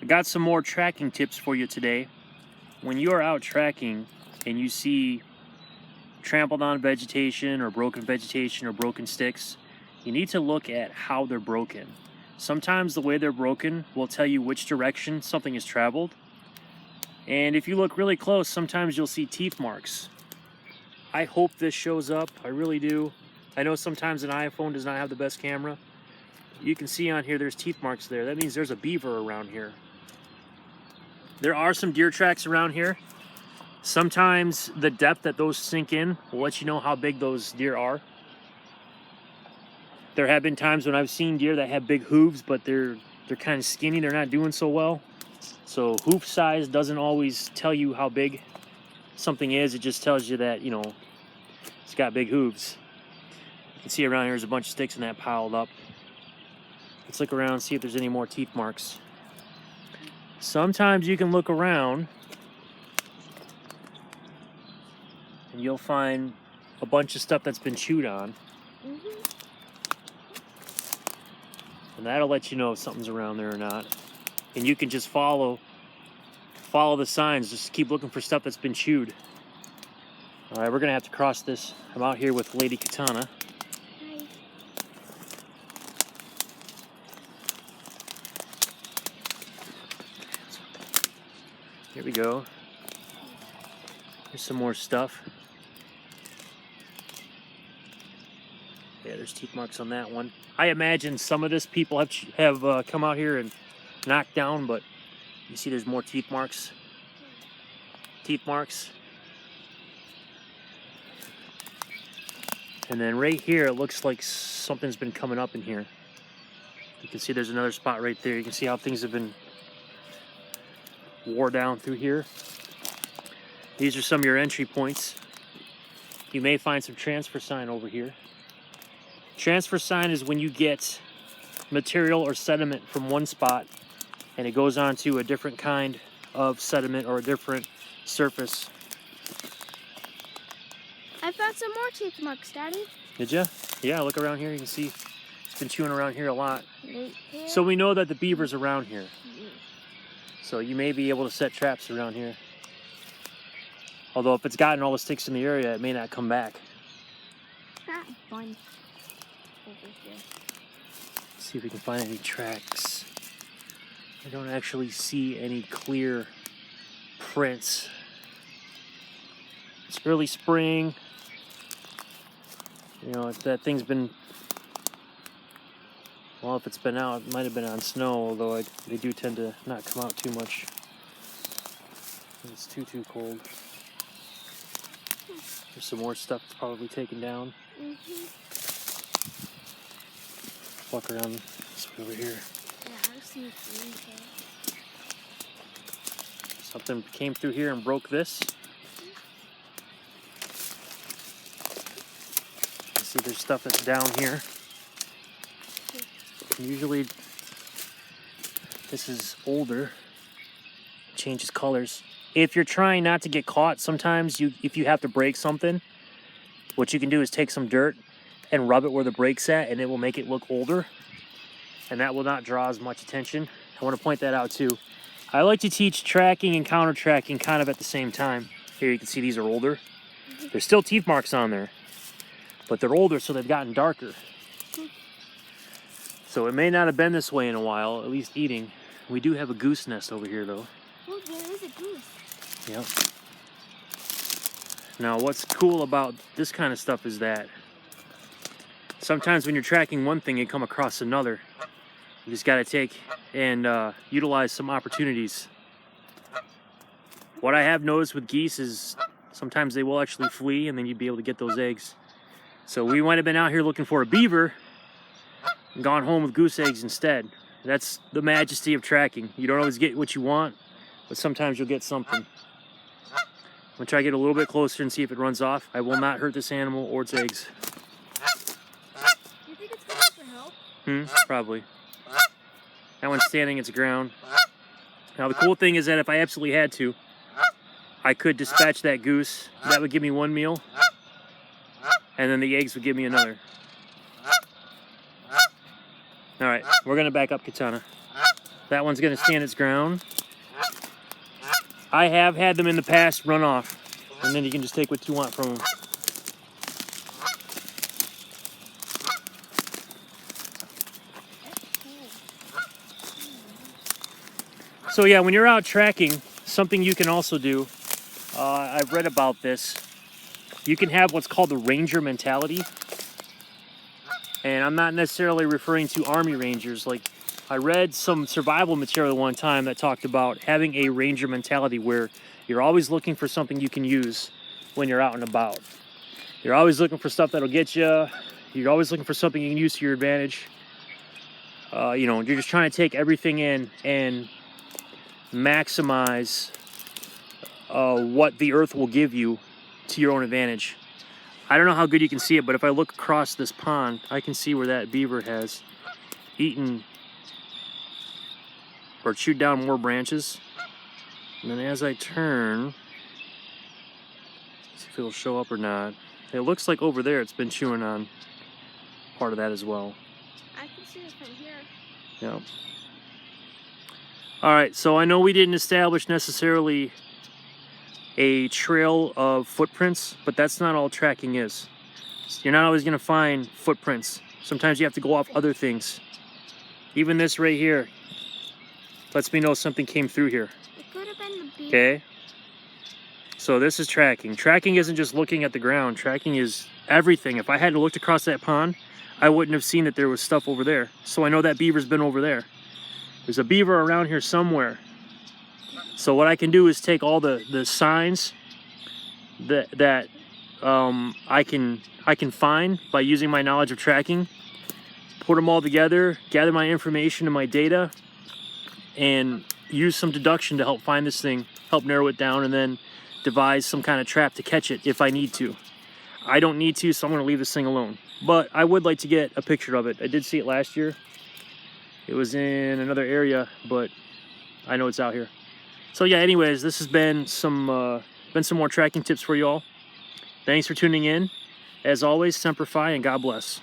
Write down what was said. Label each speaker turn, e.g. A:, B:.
A: I got some more tracking tips for you today. When you are out tracking and you see trampled on vegetation or broken sticks, you need to look at how they're broken. Sometimes the way they're broken will tell you which direction something has traveled. And if you look really close, sometimes you'll see teeth marks. I hope this shows up, I really do. I know sometimes an iPhone does not have the best camera. You can see on here there's teeth marks there. That means there's a beaver around here. There are some deer tracks around here. Sometimes the depth that those sink in will let you know how big those deer are. There have been times when I've seen deer that have big hooves, but they're kind of skinny. They're not doing so well. So hoof size doesn't always tell you how big something is. It just tells you that, you know, it's got big hooves. You can see around here there's a bunch of sticks in that piled up. Let's look around and see if there's any more teeth marks. Sometimes you can look around and you'll find a bunch of stuff that's been chewed on. And that'll let you know if something's around there or not. And you can just follow the signs. Just keep looking for stuff that's been chewed. All right, we're gonna have to cross this. I'm out here with Lady Katana.
B: Hi.
A: Here we go. Here's some more stuff. Yeah, there's teeth marks on that one. I imagine some of this people have come out here and knocked down, but you see there's more teeth marks. Teeth marks. And then right here, it looks like something's been coming up in here. You can see there's another spot right there. You can see how things have been wore down through here. These are some of your entry points. You may find some transfer sign over here. Transfer sign is when you get material or sediment from one spot and it goes on to a different kind of sediment or a different surface.
B: I found some more teeth marks, Daddy.
A: Did ya? Yeah, look around here. You can see it's been chewing around here a lot.
B: Right here.
A: So we know that the beaver's around here. So you may be able to set traps around here. Although if it's gotten all the sticks in the area, it may not come back.
B: That one over here.
A: Let's see if we can find any tracks. I don't actually see any clear prints. It's early spring. You know, if that thing's been, well, if it's been out, it might have been on snow, although they do tend to not come out too much. It's too cold. There's some more stuff that's probably taken down. Walk around this way over here.
B: Yeah, I've seen green tail.
A: Something came through here and broke this. You see there's stuff that's down here. Usually this is older. It changes colors. If you're trying not to get caught, sometimes if you have to break something, what you can do is take some dirt and rub it where the break's at, and it will make it look older, and that will not draw as much attention. I want to point that out too. I like to teach tracking and counter tracking kind of at the same time. Here you can see these are older. There's still teeth marks on there, but they're older, so they've gotten darker. So it may not have been this way in a while, at least eating. We do have a goose nest over here though.
B: Oh, there is a goose.
A: Yep. Now what's cool about this kind of stuff is that sometimes when you're tracking one thing, you come across another. You just got to take and utilize some opportunities. What I have noticed with geese is sometimes they will actually flee, and then you'd be able to get those eggs. So we might have been out here looking for a beaver and gone home with goose eggs instead. That's the majesty of tracking. You don't always get what you want, but sometimes you'll get something. I'm gonna try to get a little bit closer and see if it runs off. I will not hurt this animal or its eggs.
B: You think it's coming for help?
A: Probably. That one's standing its ground. Now the cool thing is that if I absolutely had to, I could dispatch that goose. That would give me one meal, and then the eggs would give me another. All right, we're gonna back up, Katana. That one's going to stand its ground. I have had them in the past run off, and then you can just take what you want from them. So yeah, when you're out tracking, something you can also do, I've read about this, you can have what's called the ranger mentality. And I'm not necessarily referring to Army Rangers. Like, I read some survival material one time that talked about having a ranger mentality where you're always looking for something you can use when you're out and about. You're always looking for stuff that'll get you. You're always looking for something you can use to your advantage. You know, you're just trying to take everything in and maximize what the earth will give you to your own advantage. I don't know how good you can see it, but if I look across this pond, I can see where that beaver has eaten or chewed down more branches. And then as I turn, see if it'll show up or not. It looks like over there it's been chewing on part of that as well.
B: I can see it from here.
A: Yeah. All right, so I know we didn't establish necessarily a trail of footprints, but that's not all tracking is. You're not always going to find footprints. Sometimes you have to go off other things. Even this right here lets me know something came through here.
B: It could have been the beaver.
A: Okay? So this is tracking. Tracking isn't just looking at the ground. Tracking is everything. If I hadn't looked across that pond, I wouldn't have seen that there was stuff over there. So I know that beaver's been over there. There's a beaver around here somewhere. So what I can do is take all the signs that I can find by using my knowledge of tracking, put them all together, gather my information and my data, and use some deduction to help find this thing, help narrow it down, and then devise some kind of trap to catch it if I need to. I don't need to, so I'm going to leave this thing alone. But I would like to get a picture of it. I did see it last year. It was in another area, but I know it's out here. So yeah, anyways, this has been some more tracking tips for you all. Thanks for tuning in. As always, Semper Fi and God bless.